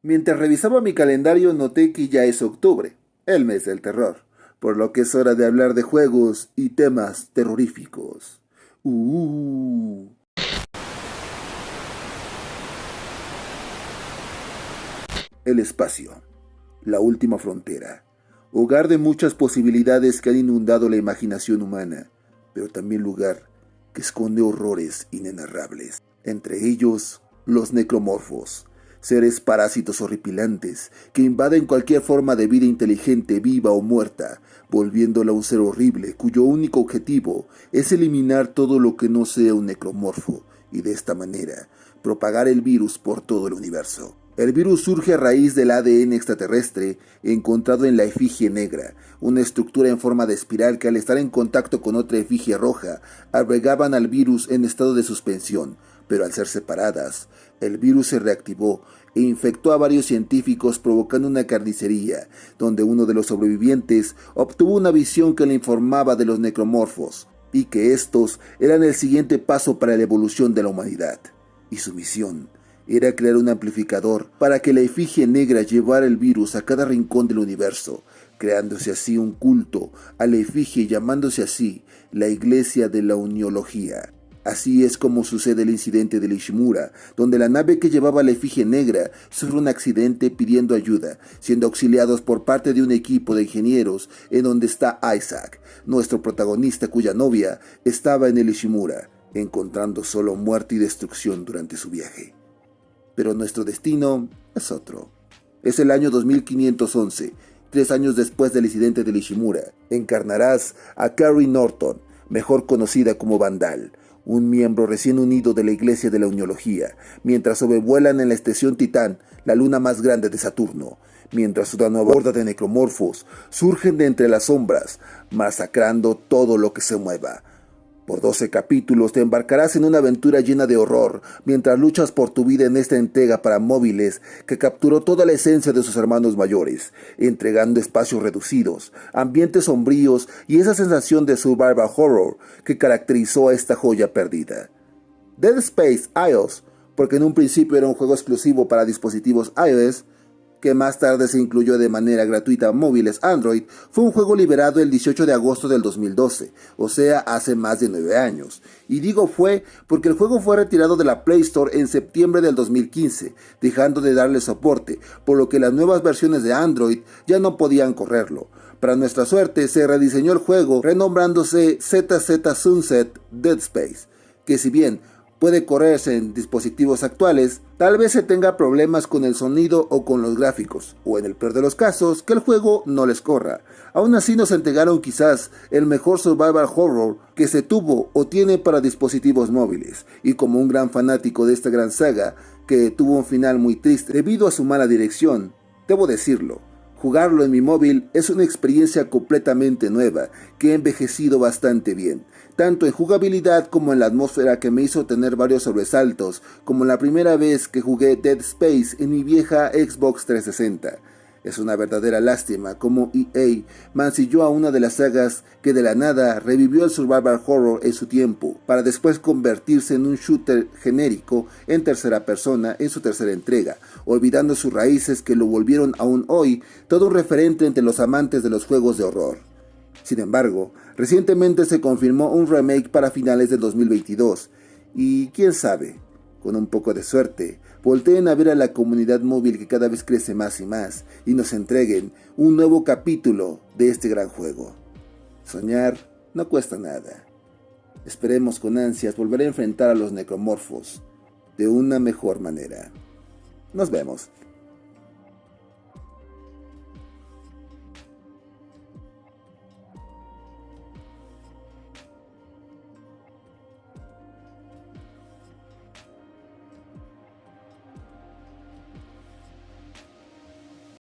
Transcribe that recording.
Mientras revisaba mi calendario noté que ya es octubre, el mes del terror, por lo que es hora de hablar de juegos y temas terroríficos. Uh. El espacio, la última frontera, hogar de muchas posibilidades que han inundado la imaginación humana, pero también lugar que esconde horrores inenarrables. Entre ellos, los necromorfos, seres parásitos horripilantes que invaden cualquier forma de vida inteligente, viva o muerta, volviéndola un ser horrible cuyo único objetivo es eliminar todo lo que no sea un necromorfo y de esta manera propagar el virus por todo el universo. El virus surge a raíz del ADN extraterrestre encontrado en la efigie negra, una estructura en forma de espiral que al estar en contacto con otra efigie roja albergaban al virus en estado de suspensión, pero al ser separadas, el virus se reactivó e infectó a varios científicos provocando una carnicería, donde uno de los sobrevivientes obtuvo una visión que le informaba de los necromorfos, y que estos eran el siguiente paso para la evolución de la humanidad. Y su misión era crear un amplificador para que la efigie negra llevara el virus a cada rincón del universo, creándose así un culto a la efigie y llamándose así la Iglesia de la Uniología. Así es como sucede el incidente de Ishimura, donde la nave que llevaba la efigie negra sufre un accidente pidiendo ayuda, siendo auxiliados por parte de un equipo de ingenieros en donde está Isaac, nuestro protagonista cuya novia estaba en el Ishimura, encontrando solo muerte y destrucción durante su viaje. Pero nuestro destino es otro. Es el año 2511, 3 años después del incidente de Ishimura. Encarnarás a Carrie Norton, mejor conocida como Vandal, un miembro recién unido de la Iglesia de la Uniología, mientras sobrevuelan en la estación Titán, la luna más grande de Saturno, mientras una nueva horda de necromorfos surgen de entre las sombras, masacrando todo lo que se mueva. Por 12 capítulos te embarcarás en una aventura llena de horror, mientras luchas por tu vida en esta entrega para móviles que capturó toda la esencia de sus hermanos mayores, entregando espacios reducidos, ambientes sombríos y esa sensación de survival horror que caracterizó a esta joya perdida. Dead Space iOS, porque en un principio era un juego exclusivo para dispositivos iOS, que más tarde se incluyó de manera gratuita a móviles Android, fue un juego liberado el 18 de agosto del 2012, o sea, hace más de 9 años. Y digo fue porque el juego fue retirado de la Play Store en septiembre del 2015, dejando de darle soporte, por lo que las nuevas versiones de Android ya no podían correrlo. Para nuestra suerte, se rediseñó el juego renombrándose ZZ Sunset Dead Space, que si bien puede correrse en dispositivos actuales, tal vez se tenga problemas con el sonido o con los gráficos, o en el peor de los casos, que el juego no les corra. Aún así nos entregaron quizás el mejor survival horror que se tuvo o tiene para dispositivos móviles, y como un gran fanático de esta gran saga, que tuvo un final muy triste debido a su mala dirección, debo decirlo. Jugarlo en mi móvil es una experiencia completamente nueva, que ha envejecido bastante bien, tanto en jugabilidad como en la atmósfera que me hizo tener varios sobresaltos, como la primera vez que jugué Dead Space en mi vieja Xbox 360. Es una verdadera lástima cómo EA mancilló a una de las sagas que de la nada revivió el survival horror en su tiempo, para después convertirse en un shooter genérico en tercera persona en su tercera entrega, olvidando sus raíces que lo volvieron aún hoy todo un referente entre los amantes de los juegos de horror. Sin embargo, recientemente se confirmó un remake para finales del 2022, y quién sabe, con un poco de suerte, volteen a ver a la comunidad móvil que cada vez crece más y nos entreguen un nuevo capítulo de este gran juego. Soñar no cuesta nada. Esperemos con ansias volver a enfrentar a los necromorfos de una mejor manera. Nos vemos.